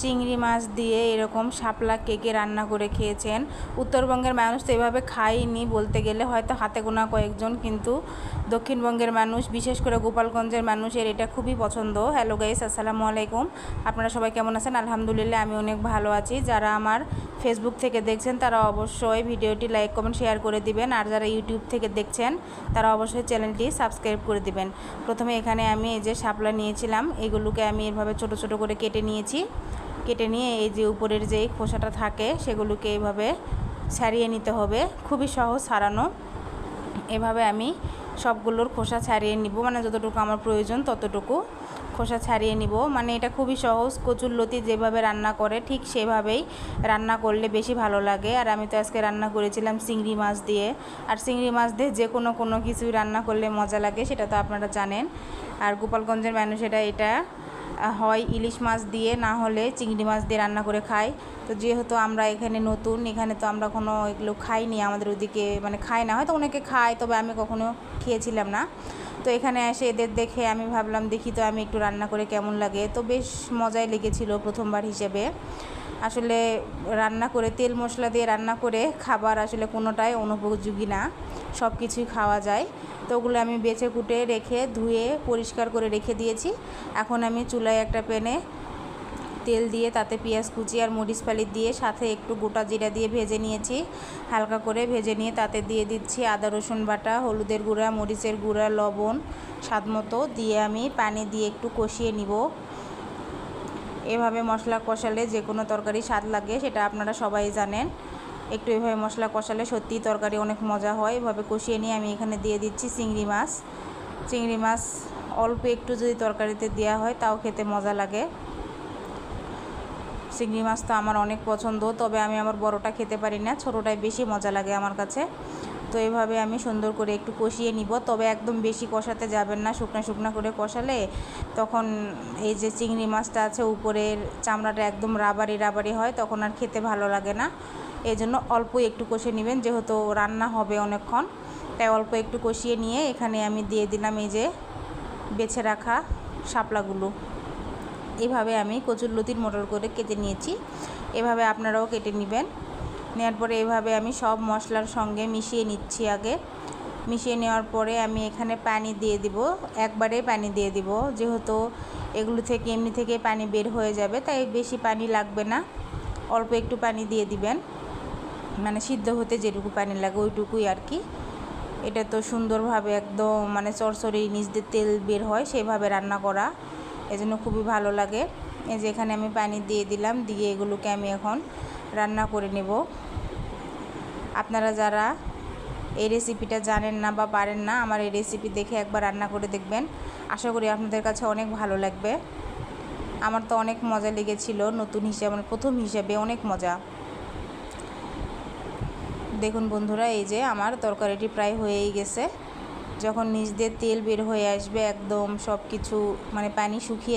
চিংড়ি মাছ দিয়ে এরকম শাপলা কেকে রান্না করে খেয়েছেন। উত্তরবঙ্গের মানুষ তো এভাবে খায়নি বলতে গেলে, হয়তো হাতে গোনা কয়েকজন, কিন্তু দক্ষিণবঙ্গের মানুষ, বিশেষ করে গোপালগঞ্জের মানুষের এটা খুবই পছন্দ। হ্যালো গাইস, আসসালামু আলাইকুম। আপনারা সবাই কেমন আছেন? আলহামদুলিল্লাহ আমি অনেক ভালো আছি। যারা আমার ফেসবুক থেকে দেখছেন তারা অবশ্যই ভিডিওটি লাইক কমেন্ট শেয়ার করে দিবেন, আর যারা ইউটিউব থেকে দেখছেন তারা অবশ্যই চ্যানেলটি সাবস্ক্রাইব করে দিবেন। প্রথমে এখানে আমি এই যে শাপলা নিয়েছিলাম, এগুলোকে আমি এভাবে ছোট ছোট করে কেটে নিয়েছি। কেটে নিয়ে এই যে উপরের যেই খোসাটা থাকে সেগুলোকে এইভাবে ছাড়িয়ে নিতে হবে। খুবই সহজ ছাড়ানো। এভাবে আমি সবগুলোর খোসা ছাড়িয়ে নিব, মানে যতটুকু আমার প্রয়োজন ততটুকু খোসা ছাড়িয়ে নিব। মানে এটা খুবই সহজ, কচুরলতি যেভাবে রান্না করে ঠিক সেভাবেই রান্না করলে বেশি ভালো লাগে। আর আমি তো আজকে রান্না করেছিলাম চিংড়ি মাছ দিয়ে, আর চিংড়ি মাছ দিয়ে যে কোনো কিছুই রান্না করলে মজা লাগে, সেটা তো আপনারা জানেন। আর গোপালগঞ্জের মানুষেরা এটা হয় ইলিশ মাছ দিয়ে, না হলে চিংড়ি মাছ দিয়ে রান্না করে খায়। তো যেহেতু আমরা এখানে নতুন, এখানে তো আমরা কোনো এগুলো খাইনি, আমাদের ওদিকে মানে খায় না, হয়তো অনেকে খায়, তবে আমি কখনো খেয়েছিলাম না। তো এখানে এসে এদের দেখে আমি ভাবলাম দেখি তো আমি একটু রান্না করে কেমন লাগে। তো বেশ মজাই লেগেছিল প্রথমবার হিসেবে। আসলে রান্না করে তেল মশলা দিয়ে রান্না করে খাবার আসলে কোনোটাই অনুপযোগী না, সব কিছুই খাওয়া যায়। তো ওগুলো আমি বেছে কুটে রেখে ধুয়ে পরিষ্কার করে রেখে দিয়েছি। এখন আমি চুলায় একটা প্যানে তেল দিয়ে তাতে পেঁয়াজ কুচি আর মরিচ ফালি দিয়ে সাথে একটু গোটা জিরা দিয়ে ভেজে নিয়েছি। হালকা করে ভেজে নিয়ে তাতে দিয়ে দিচ্ছি আদা রসুন বাটা, হলুদের গুঁড়া, মরিচের গুঁড়া, লবণ স্বাদ মতো দিয়ে আমি পানি দিয়ে একটু কষিয়ে নিব। এভাবে মশলা কষালে যে কোনো তরকারি স্বাদ লাগে, সেটা আপনারা সবাই জানেন। একটু এভাবে মশলা কষালে সত্যিই তরকারি অনেক মজা হয়। এভাবে কষিয়ে নিয়ে আমি এখানে দিয়ে দিচ্ছি চিংড়ি মাছ। চিংড়ি মাছ অল্প একটু যদি তরকারিতে দেওয়া হয় তাও খেতে মজা লাগে। চিংড়ি মাছ তো আমার অনেক পছন্দ, তবে আমি আমার বড়টা খেতে পারি না, ছোটোটাই বেশি মজা লাগে আমার কাছে। তো এভাবে আমি সুন্দর করে একটু কষিয়ে নিব, তবে একদম বেশি কষাতে যাবেন না। শুকনো শুকনো করে কষালে তখন এই যে চিংড়ি মাছটা আছে উপরের চামড়াটা একদম রাবারি হয়, তখন আর খেতে ভালো লাগে না। এই জন্য অল্পই একটু কষিয়ে নেবেন, যেহেতু রান্না হবে অনেকক্ষণ, তাই অল্প একটু কষিয়ে নিয়ে এখানে আমি দিয়ে দিলাম এই যে বেছে রাখা শাপলাগুলো। এভাবে আমি কচুরলতির মটর করে কেটে নিয়েছি। এভাবে আপনারাও কেটে নেবেন। নেওয়ার পরে এভাবে আমি সব মশলার সঙ্গে মিশিয়ে নিচ্ছি। আগে মিশিয়ে নেওয়ার পরে আমি এখানে পানি দিয়ে দিব, একবারে পানি দিয়ে দিব, যেহেতু এগুলো থেকে এমনি থেকে পানি বের হয়ে যাবে, তাই বেশি পানি লাগবে না, অল্প একটু পানি দিয়ে দিবেন। মানে সিদ্ধ হতে যেটুকু পানি লাগে ওইটুকুই আর কি। এটা তো সুন্দরভাবে একদম মানে চরচরে নিচ দিয়ে তেল বের হয় সেভাবে রান্না করা, এজন্য খুবই ভালো লাগে। এই যে এখানে আমি পানি দিয়ে দিলাম, দিয়ে এগুলোকে আমি এখন রান্না করে নেব। আপনারা যারা এই রেসিপিটা জানেন না বা পারেন না, আমার এই রেসিপি দেখে একবার রান্না করে দেখবেন, আশা করি আপনাদের কাছে অনেক ভালো লাগবে। আমার তো অনেক মজা লেগেছিল, নতুন হিসেবে মানে প্রথম হিসেবে অনেক মজা। দেখুন বন্ধুরা, এই যে আমার তরকারিটি প্রায় হয়েই গেছে। যখন নিচ দিয়ে তেল বের হয়ে আসবে, একদম সব কিছু মানে পানি শুকিয়ে